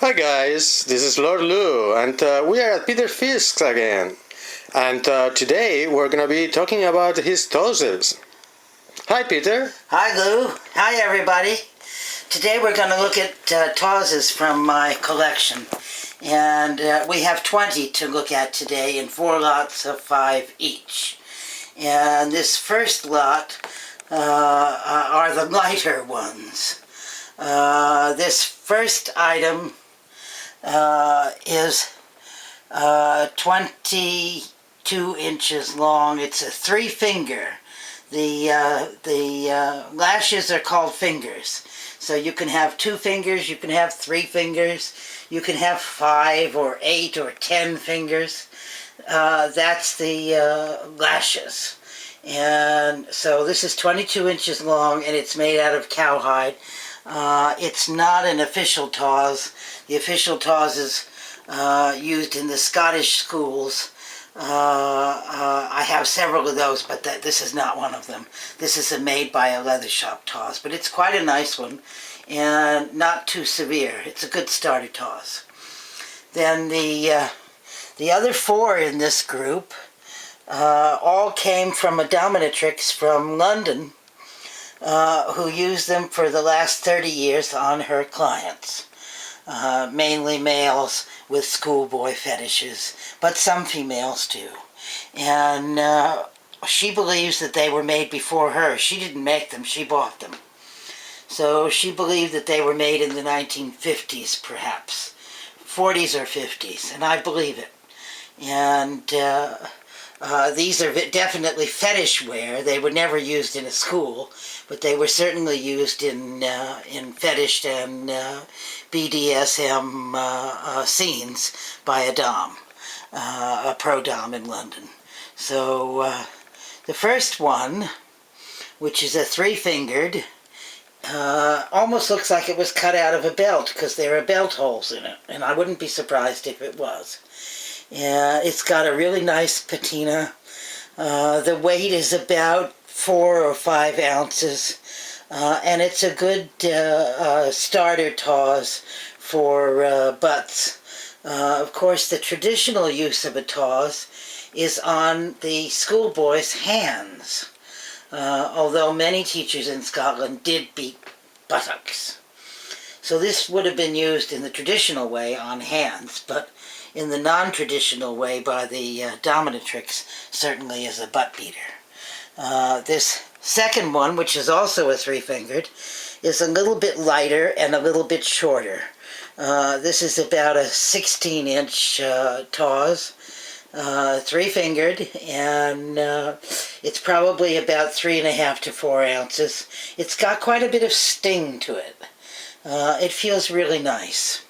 Hi guys, this is Lord Lou, and we are at Peter Fisk's again. And today we're gonna be talking about his Tawses. Hi Peter. Hi Lou. Hi everybody. Today we're going to look at Tawses from my collection. And we have 20 to look at today in 4 lots of 5 each. And this first lot are the lighter ones. This first item is 22 inches long. It's a 3-finger. The lashes are called fingers. So you can have 2 fingers, you can have 3 fingers, you can have 5 or 8 or 10 fingers. That's the lashes. And so this is 22 inches long and it's made out of cowhide. It's not an official Tawse. The official Tawse is used in the Scottish schools. I have several of those, but this is not one of them. This is made by a leather shop Tawse, but it's quite a nice one and not too severe. It's a good starter Tawse. Then the other 4 in this group all came from a dominatrix from London who used them for the last 30 years on her clients. Mainly males with schoolboy fetishes, but some females too. And she believes that they were made before her. She didn't make them, she bought them. So she believed that they were made in the 1950s, perhaps. 40s or 50s, and I believe it. And these are definitely fetish wear. They were never used in a school, but they were certainly used in fetish and BDSM scenes by a dom, a pro-dom in London. So the first one, which is a 3-fingered, almost looks like it was cut out of a belt because there are belt holes in it, and I wouldn't be surprised if it was. It's got a really nice patina. The weight is about 4 or 5 ounces, and it's a good starter Tawse for butts. Of course, the traditional use of a Tawse is on the schoolboy's hands, although many teachers in Scotland did beat buttocks. So this would have been used in the traditional way on hands, but in the non-traditional way by the dominatrix, certainly as a butt beater. This second one, which is also a 3-fingered, is a little bit lighter and a little bit shorter. This is about a 16-inch Tawse, 3-fingered, and it's probably about 3.5 to 4 ounces. It's got quite a bit of sting to it. It feels really nice.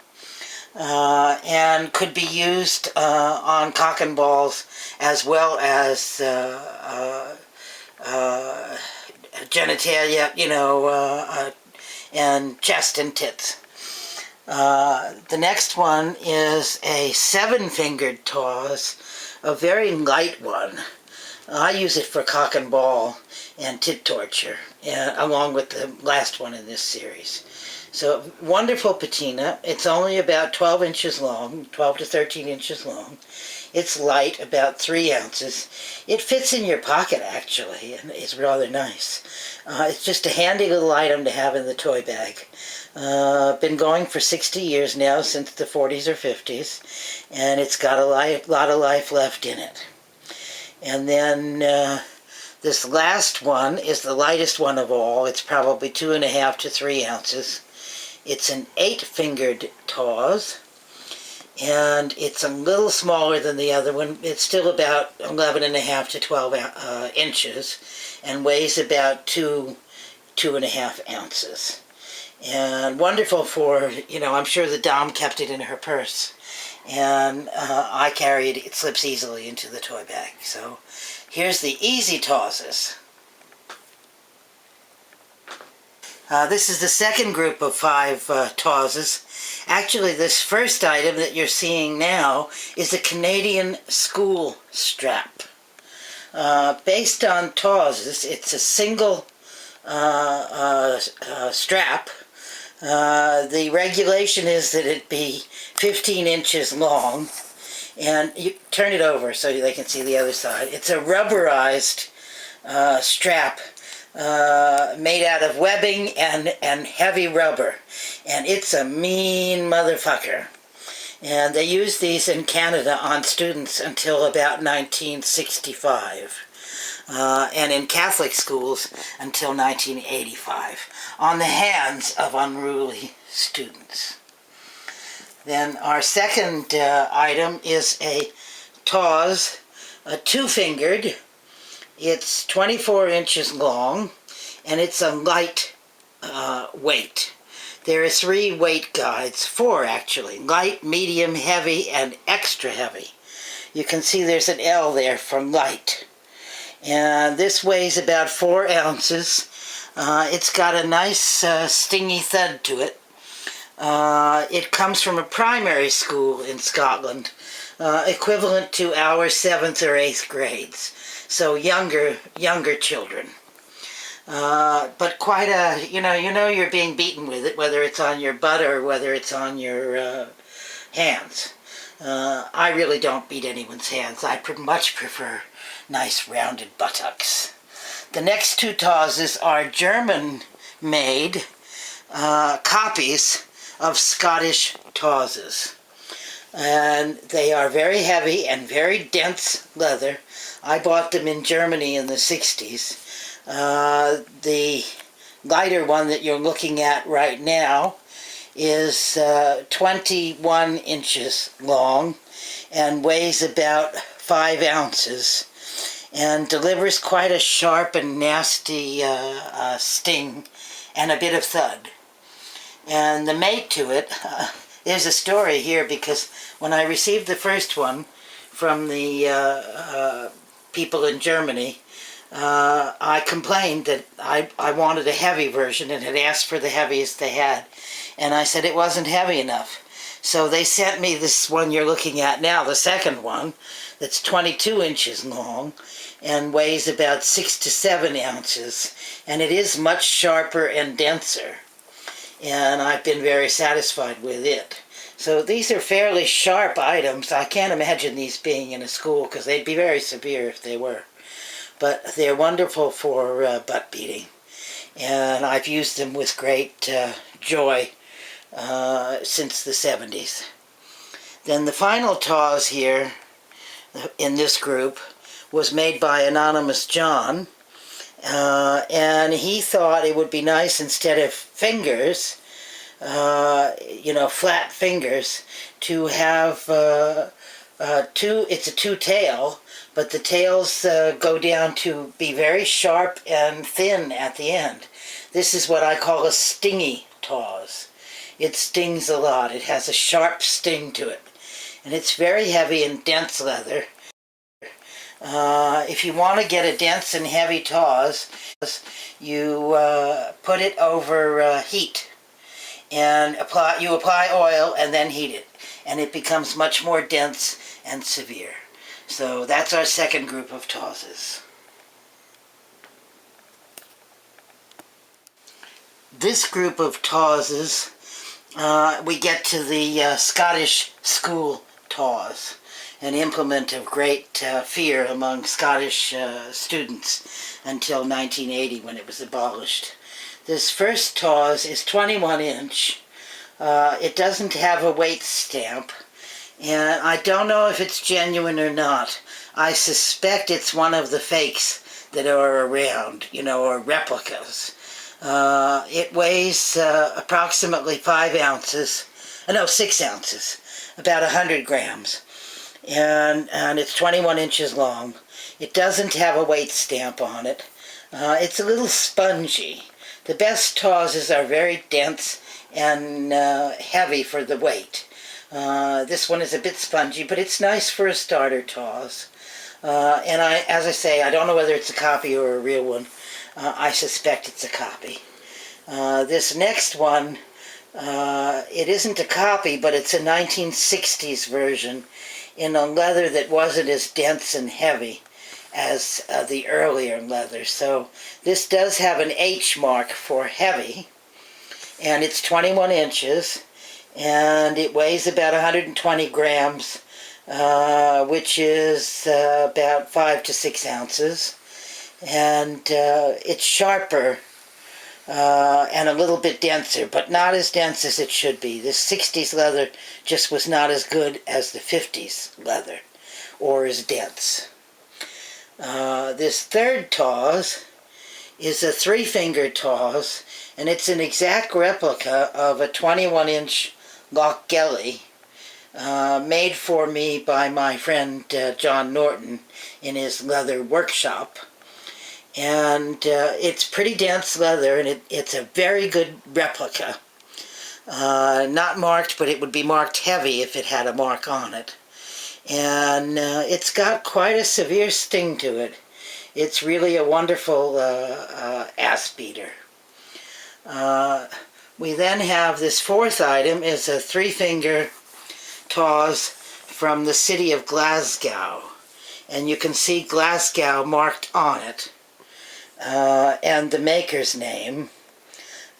And could be used on cock and balls as well as genitalia, and chest and tits. The next one is a 7-fingered Tawse, a very light one. I use it for cock and ball and tit torture, along with the last one in this series. So, wonderful patina. It's only about 12 inches long, 12 to 13 inches long. It's light, about 3 ounces. It fits in your pocket, actually, and it's rather nice. It's just a handy little item to have in the toy bag. Been going for 60 years now, since the 40s or 50s, and it's got a lot of life left in it. And then this last one is the lightest one of all. It's probably 2.5 to 3 ounces. It's an 8-fingered Tawse, and it's a little smaller than the other one. It's still about 11.5 to 12 inches, and weighs about 2.5 ounces. And wonderful for, I'm sure the dom kept it in her purse, and I carry it. It slips easily into the toy bag. So here's the easy Tawses. This is the second group of 5 Tawses. Actually, this first item that you're seeing now is a Canadian school strap. Based on Tawses, it's a single strap The regulation is that it be 15 inches long, and you turn it over so they can see the other side. It's a rubberized strap made out of webbing and heavy rubber, and it's a mean motherfucker. And they used these in Canada on students until about 1965. And in Catholic schools until 1985, on the hands of unruly students. Then our second item is a Tawse, a two-fingered. It's 24 inches long, and it's a light weight. There are 3 weight guides, 4 actually: light, medium, heavy, and extra heavy. You can see there's an L there for light. And this weighs about 4 ounces. It's got a nice stingy thud to it. It comes from a primary school in Scotland, equivalent to our 7th or 8th grades. So younger children. But quite a, you know you're being beaten with it, whether it's on your butt or whether it's on your hands. I really don't beat anyone's hands. I much prefer nice rounded buttocks. The next 2 Tawses are German-made copies of Scottish Tawses. And they are very heavy and very dense leather. I bought them in Germany in the 60s. The lighter one that you're looking at right now is 21 inches long and weighs about 5 ounces and delivers quite a sharp and nasty sting and a bit of thud. And the mate to it, there's a story here, because when I received the first one from the people in Germany, I complained that I wanted a heavy version and had asked for the heaviest they had. And I said it wasn't heavy enough. So they sent me this one you're looking at now, the second one, that's 22 inches long and weighs about 6 to 7 ounces. And it is much sharper and denser. And I've been very satisfied with it. So these are fairly sharp items. I can't imagine these being in a school, because they'd be very severe if they were. But they're wonderful for butt beating. And I've used them with great joy since the 70s. Then the final Tawse here in this group was made by Anonymous John. And he thought it would be nice, instead of fingers, flat fingers, to have it's a 2-tail, but the tails go down to be very sharp and thin at the end. This is what I call a stingy Tawse. It stings a lot. It has a sharp sting to it. And it's very heavy and dense leather. If you want to get a dense and heavy Tawse, you put it over heat. And you apply oil and then heat it. And it becomes much more dense and severe. So that's our second group of Tawses. This group of Tawses, we get to the Scottish school Tawse, an implement of great fear among Scottish students until 1980, when it was abolished. This first Tawse is 21 inch. It doesn't have a weight stamp, and I don't know if it's genuine or not. I suspect it's one of the fakes that are around, or replicas. It weighs approximately 6 ounces, about 100 grams. And it's 21 inches long. It doesn't have a weight stamp on it. It's a little spongy. The best Tawses are very dense and heavy for the weight. This one is a bit spongy, but it's nice for a starter Tawse. And as I say, I don't know whether it's a copy or a real one. I suspect it's a copy. This next one, it isn't a copy, but it's a 1960s version in a leather that wasn't as dense and heavy as the earlier leather. So this does have an H mark for heavy. and it's 21 inches, and it weighs about 120 grams, which is about 5 to 6 ounces, and it's sharper and a little bit denser, but not as dense as it should be. This 60s leather just was not as good as the 50s leather, or as dense. This third Tawse is a 3-finger Tawse, and it's an exact replica of a 21-inch Lochgelly made for me by my friend John Norton in his leather workshop. And it's pretty dense leather, and it's a very good replica. Not marked, but it would be marked heavy if it had a mark on it. And it's got quite a severe sting to it. It's really a wonderful ass beater. We then have this fourth item is a 3-finger Tawse from the city of Glasgow. And you can see Glasgow marked on it. And the maker's name,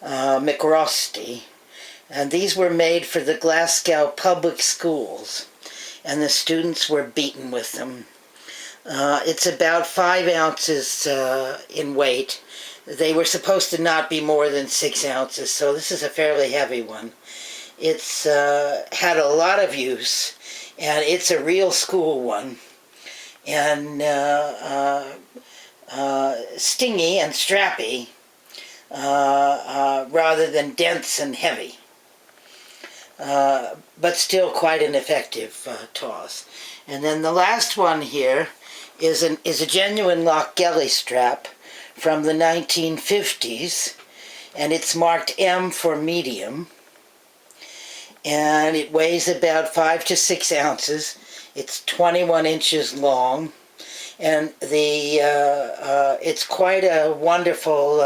McRosty. And these were made for the Glasgow public schools, and the students were beaten with them. It's about 5 ounces in weight. They were supposed to not be more than 6 ounces, so this is a fairly heavy one. It's had a lot of use, and it's a real school one. And stingy and strappy, rather than dense and heavy, but still quite an effective Tawse. And then the last one here is a genuine Lochgelly strap from the 1950s, and it's marked M for medium, and it weighs about 5 to 6 ounces. It's 21 inches long. And it's quite a wonderful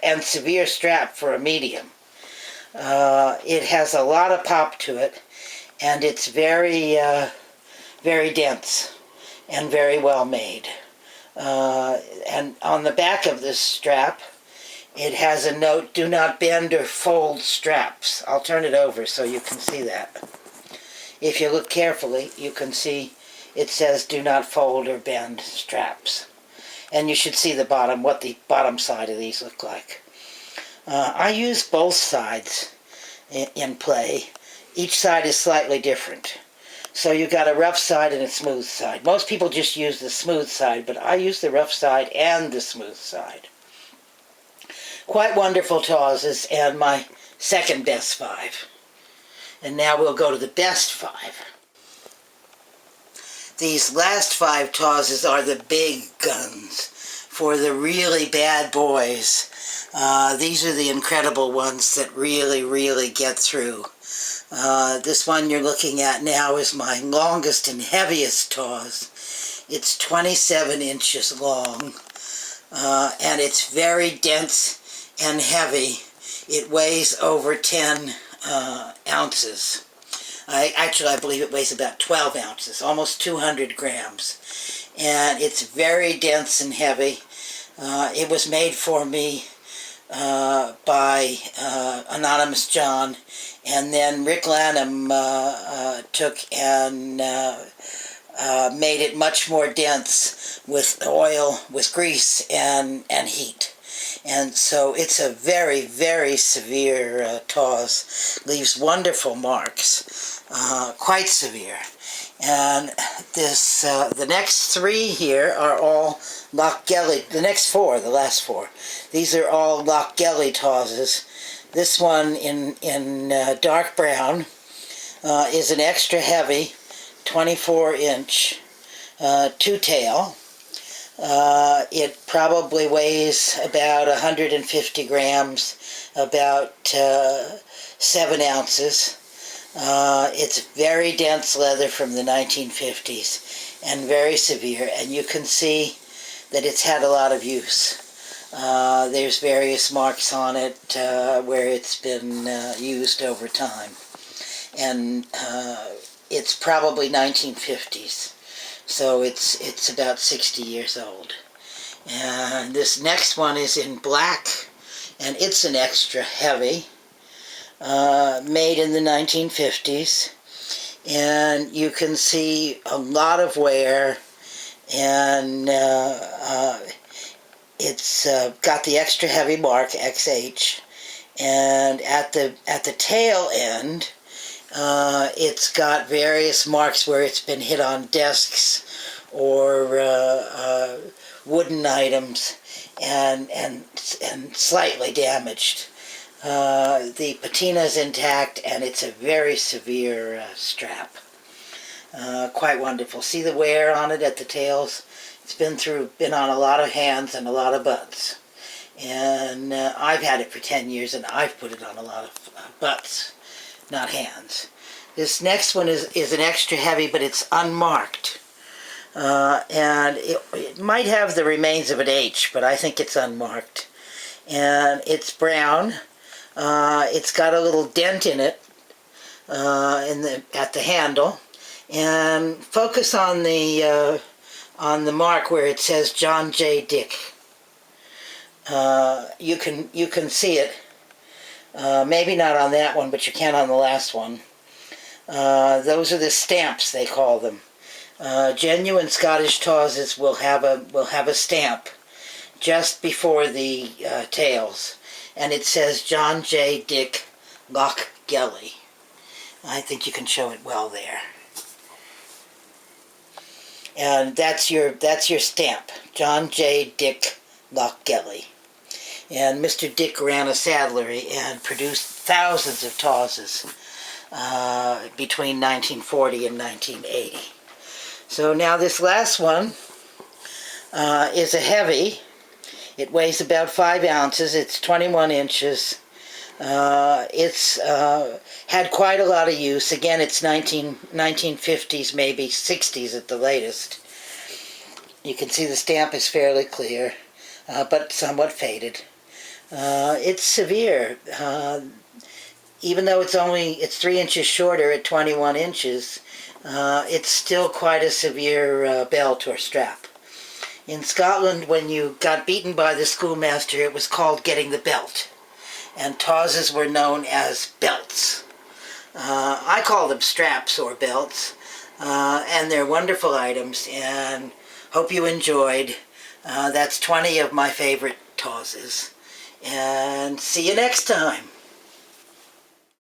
and severe strap for a medium. It has a lot of pop to it, and it's very, very dense and very well made. And on the back of this strap, it has a note, "Do not bend or fold straps." I'll turn it over so you can see that. If you look carefully, you can see it says "Do not fold or bend straps." And you should see the bottom, what the bottom side of these look like. I use both sides in play. Each side is slightly different. So you've got a rough side and a smooth side. Most people just use the smooth side, but I use the rough side and the smooth side. Quite wonderful Tawses, and my second best 5. And now we'll go to the best 5. These last 5 Tawses are the big guns for the really bad boys. These are the incredible ones that really, really get through. This one you're looking at now is my longest and heaviest Tawse. It's 27 inches long, and it's very dense and heavy. It weighs over 10 ounces. I believe it weighs about 12 ounces, almost 200 grams. And it's very dense and heavy. It was made for me by Anonymous John, and then Rick Lanham took and made it much more dense with oil, with grease, and heat. And so it's a very, very severe Tawse. Leaves wonderful marks, quite severe. And this, the next 3 here are all Lochgelly. The next 4, the last 4, these are all Lochgelly Tawses. This one in dark brown is an extra heavy 24-inch two-tail. It probably weighs about 150 grams, about 7 ounces. It's very dense leather from the 1950s and very severe, and you can see that it's had a lot of use. There's various marks on it where it's been used over time, and it's probably 1950s. So it's about 60 years old. And this next one is in black, and it's an extra heavy, made in the 1950s, and you can see a lot of wear, and it's got the extra heavy mark XH, and at the tail end, it's got various marks where it's been hit on desks or wooden items and slightly damaged. The patina is intact, and it's a very severe strap. Quite wonderful. See the wear on it at the tails? It's been on a lot of hands and a lot of butts. And I've had it for 10 years, and I've put it on a lot of butts, not hands. This next one is an extra heavy, but it's unmarked. And it might have the remains of an H, but I think it's unmarked. And it's brown. It's got a little dent in it at the handle. And focus on the mark where it says John J. Dick. You can see it. Maybe not on that one, but you can on the last one. Those are the stamps, they call them. Genuine Scottish Tawses will have a stamp just before the tails, and it says John J. Dick Lochgelly. I think you can show it well there. And that's your stamp, John J. Dick Lochgelly. And Mr. Dick ran a saddlery and produced thousands of Tawses between 1940 and 1980. So now this last one is a heavy. It weighs about 5 ounces. It's 21 inches. It's had quite a lot of use. Again, it's 1950s, maybe 60s at the latest. You can see the stamp is fairly clear, but somewhat faded. It's severe. Even though it's 3 inches shorter at 21 inches, it's still quite a severe belt or strap. In Scotland, when you got beaten by the schoolmaster, it was called getting the belt. And Tawses were known as belts. I call them straps or belts. And they're wonderful items, and hope you enjoyed. That's 20 of my favorite Tawses. And see you next time.